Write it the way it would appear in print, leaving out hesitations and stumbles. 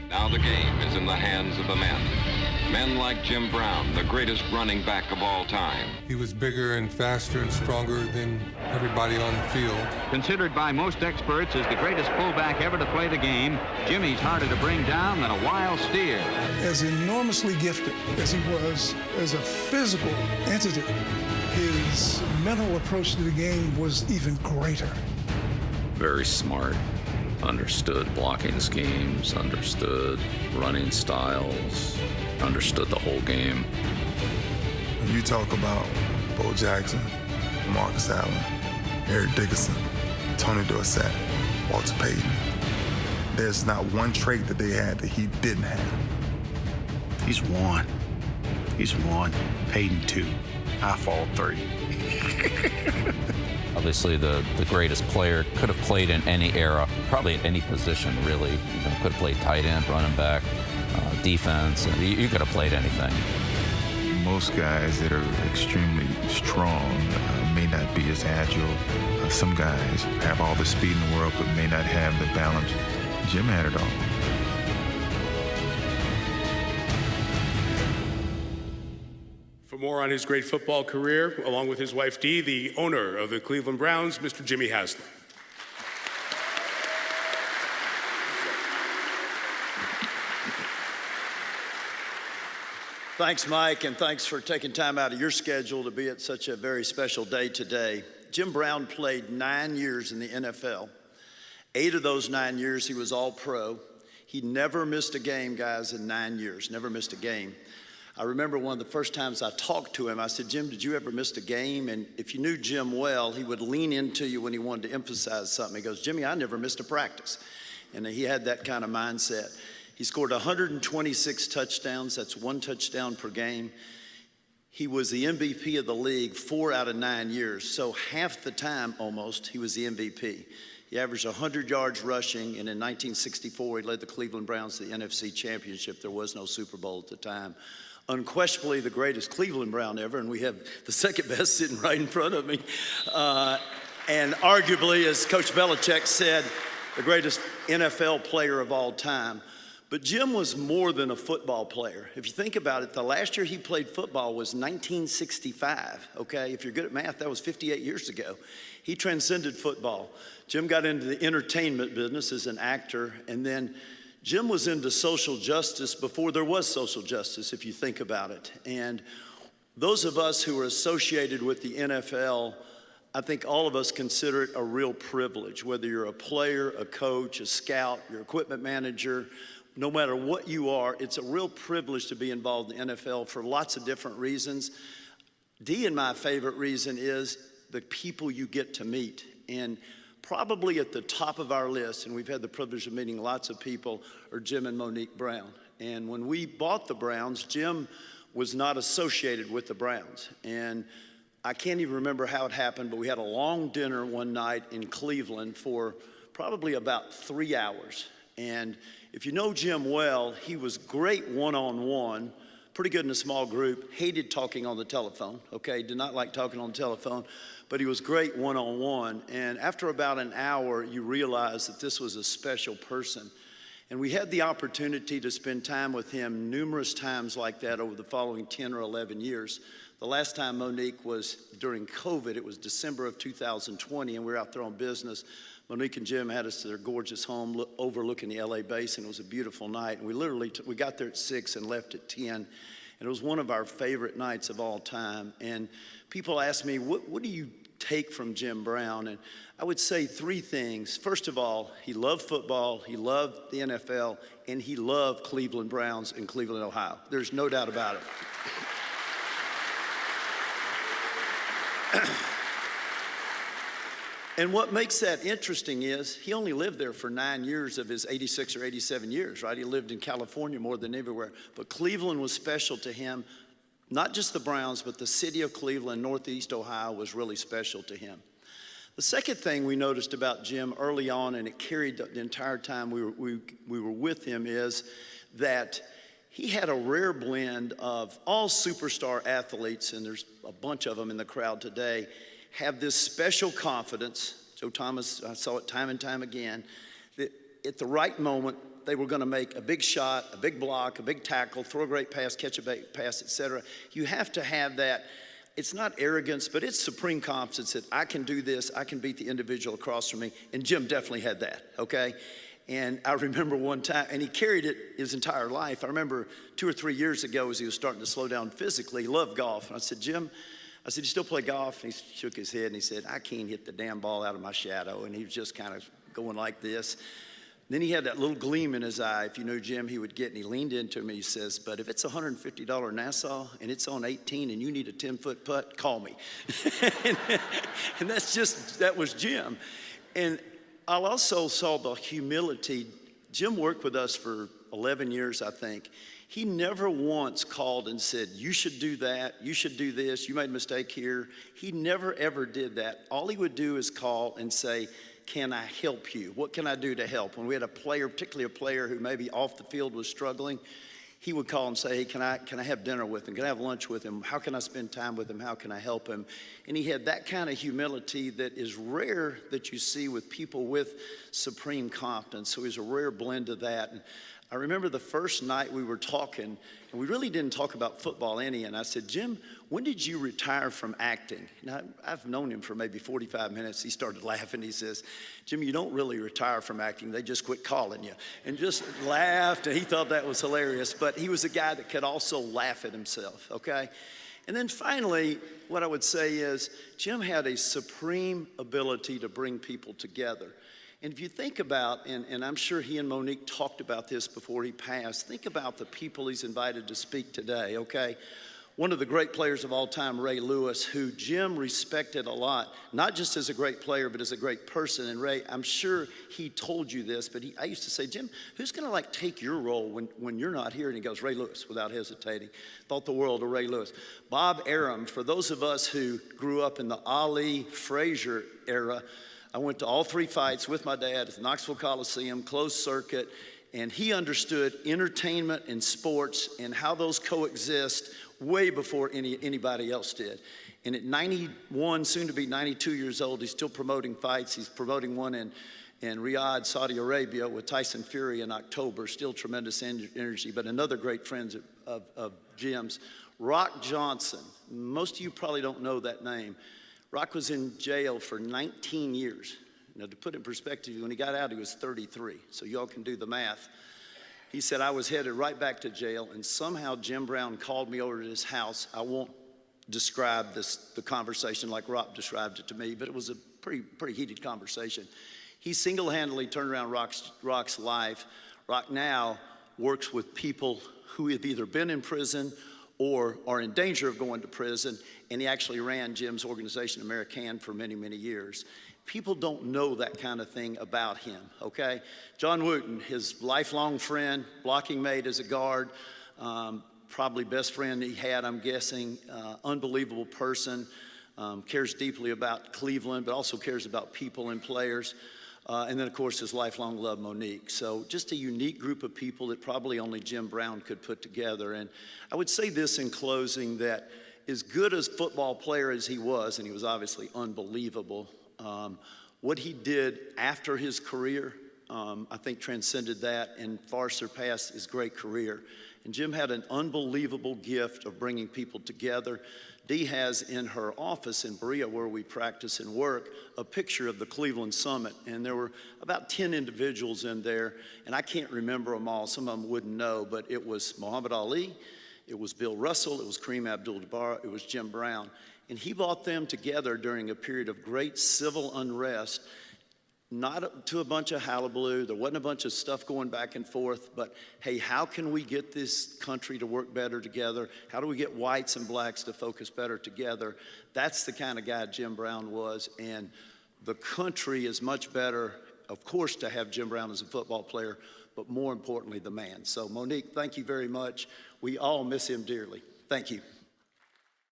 Now the game is in the hands of the men. Men like Jim Brown, the greatest running back of all time. He was bigger and faster and stronger than everybody on the field. Considered by most experts as the greatest fullback ever to play the game, Jimmy's harder to bring down than a wild steer. As enormously gifted as he was as a physical entity, his mental approach to the game was even greater. Very smart. Understood blocking schemes, understood running styles, understood the whole game. When you talk about Bo Jackson, Marcus Allen, Eric Dickerson, Tony Dorsett, Walter Payton, there's not one trait that they had that he didn't have. He's one. He's one. Payton two. I fall three. Obviously, the greatest player, could have played in any era, probably at any position, really. Could have played tight end, running back, defense. You could have played anything. Most guys that are extremely strong may not be as agile. Some guys have all the speed in the world but may not have the balance. Jim had it all. For more on his great football career, along with his wife Dee, the owner of the Cleveland Browns, Mr. Jimmy Haslam. Thanks, Mike, and thanks for taking time out of your schedule to be at such a very special day today. Jim Brown played 9 years in the NFL. 8 of those 9 years, he was all-pro. He never missed a game, guys, in 9 years, never missed a game. I remember one of the first times I talked to him, I said, Jim, did you ever miss a game? And if you knew Jim well, he would lean into you when he wanted to emphasize something. He goes, Jimmy, I never missed a practice. And he had that kind of mindset. He scored 126 touchdowns. That's 1 touchdown per game. He was the MVP of the league 4 out of 9 years. So half the time, almost, he was the MVP. He averaged 100 yards rushing, and in 1964, he led the Cleveland Browns to the NFC Championship. There was no Super Bowl at the time. Unquestionably the greatest Cleveland Brown ever, and we have the second best sitting right in front of me. And arguably, as Coach Belichick said, the greatest NFL player of all time. But Jim was more than a football player. If you think about it, the last year he played football was 1965, okay? If you're good at math, that was 58 years ago. He transcended football. Jim got into the entertainment business as an actor, and then Jim was into social justice before there was social justice, if you think about it. And those of us who are associated with the NFL, I think all of us consider it a real privilege, whether you're a player, a coach, a scout, your equipment manager, no matter what you are, it's a real privilege to be involved in the NFL for lots of different reasons. Dee and my favorite reason is the people you get to meet. And probably at the top of our list, and we've had the privilege of meeting lots of people, are Jim and Monique Brown. And when we bought the Browns, Jim was not associated with the Browns. And I can't even remember how it happened, but we had a long dinner one night in Cleveland for probably about 3 hours. And if you know Jim well, he was great one-on-one, pretty good in a small group, hated talking on the telephone, okay? Did not like talking on the telephone, but he was great one-on-one. And after about an hour, you realize that this was a special person. And we had the opportunity to spend time with him numerous times like that over the following 10 or 11 years. The last time Monique was during COVID, it was December of 2020, and we were out there on business. Monique and Jim had us to their gorgeous home overlooking the LA Basin. It was a beautiful night. And we got there at 6 and left at 10. And it was one of our favorite nights of all time. And people ask me, what do you take from Jim Brown? And I would say 3 things. First of all, he loved football, he loved the NFL, and he loved Cleveland Browns in Cleveland, Ohio. There's no doubt about it. And what makes that interesting is he only lived there for 9 years of his 86 or 87 years, right? He lived in California more than everywhere. But Cleveland was special to him. Not just the Browns, but the city of Cleveland, Northeast Ohio was really special to him. The second thing we noticed about Jim early on, and it carried the entire time we were with him, is that he had a rare blend of all superstar athletes, and there's a bunch of them in the crowd today, have this special confidence. Joe Thomas, I saw it time and time again, that at the right moment, they were going to make a big shot, a big block, a big tackle, throw a great pass, catch a big pass, etc. You have to have that. It's not arrogance, but it's supreme confidence that I can do this, I can beat the individual across from me. And Jim definitely had that, okay? And I remember one time, and he carried it his entire life. I remember 2 or 3 years ago as he was starting to slow down physically, he loved golf. And I said, Jim, I said, you still play golf? And he shook his head and he said, I can't hit the damn ball out of my shadow. And he was just kind of going like this. Then he had that little gleam in his eye. If you know Jim, he would get, and he leaned into me. He says, but if it's a $150 Nassau and it's on 18 and you need a 10-foot putt, call me. and that was Jim. And I also saw the humility. Jim worked with us for 11 years, I think. He never once called and said, you should do that, you should do this, you made a mistake here. He never, ever did that. All he would do is call and say, can I help you? What can I do to help? When we had a player, particularly a player who maybe off the field was struggling, he would call and say, hey, can I have dinner with him? Can I have lunch with him? How can I spend time with him? How can I help him? And he had that kind of humility that is rare that you see with people with supreme confidence. So he's a rare blend of that. And I remember the first night we were talking, and we really didn't talk about football any, and I said, Jim, when did you retire from acting? Now, I've known him for maybe 45 minutes. He started laughing. He says, Jim, you don't really retire from acting. They just quit calling you. And just laughed, and he thought that was hilarious. But he was a guy that could also laugh at himself, okay? And then finally, what I would say is, Jim had a supreme ability to bring people together. And if you think about, and I'm sure he and Monique talked about this before he passed, think about the people he's invited to speak today, okay? One of the great players of all time, Ray Lewis, who Jim respected a lot, not just as a great player, but as a great person. And Ray, I'm sure he told you this, but I used to say, Jim, who's gonna like take your role when you're not here? And he goes, Ray Lewis, without hesitating. Thought the world of Ray Lewis. Bob Arum, for those of us who grew up in the Ali Frazier era, I went to all 3 fights with my dad at the Knoxville Coliseum, closed circuit, and he understood entertainment and sports and how those coexist way before anybody else did. And at 91, soon to be 92 years old, he's still promoting fights. He's promoting one in Riyadh, Saudi Arabia with Tyson Fury in October, still tremendous energy. But another great friend of Jim's, Rock Johnson. Most of you probably don't know that name. Rock was in jail for 19 years. Now, to put it in perspective, when he got out, he was 33. So y'all can do the math. He said, I was headed right back to jail, and somehow Jim Brown called me over to his house. I won't describe the conversation like Rock described it to me, but it was a pretty heated conversation. He single-handedly turned around Rock's life. Rock now works with people who have either been in prison or are in danger of going to prison, and he actually ran Jim's organization, American, for many, many years. People don't know that kind of thing about him, okay? John Wooten, his lifelong friend, blocking mate as a guard, probably best friend he had, I'm guessing, unbelievable person, cares deeply about Cleveland, but also cares about people and players. And then, of course, his lifelong love, Monique. So just a unique group of people that probably only Jim Brown could put together. And I would say this in closing, that as good as football player as he was, and he was obviously unbelievable, what he did after his career, I think transcended that and far surpassed his great career. And Jim had an unbelievable gift of bringing people together. Dee has in her office in Berea, where we practice and work, a picture of the Cleveland Summit. And there were about 10 individuals in there, and I can't remember them all. Some of them wouldn't know, but it was Muhammad Ali, it was Bill Russell, it was Kareem Abdul-Jabbar, it was Jim Brown. And he brought them together during a period of great civil unrest, not to a bunch of hullabaloo. There wasn't a bunch of stuff going back and forth, but hey, how can we get this country to work better together? How do we get whites and blacks to focus better together? That's the kind of guy Jim Brown was, and the country is much better, of course, to have Jim Brown as a football player, but more importantly, the man. So Monique, thank you very much. We all miss him dearly. Thank you.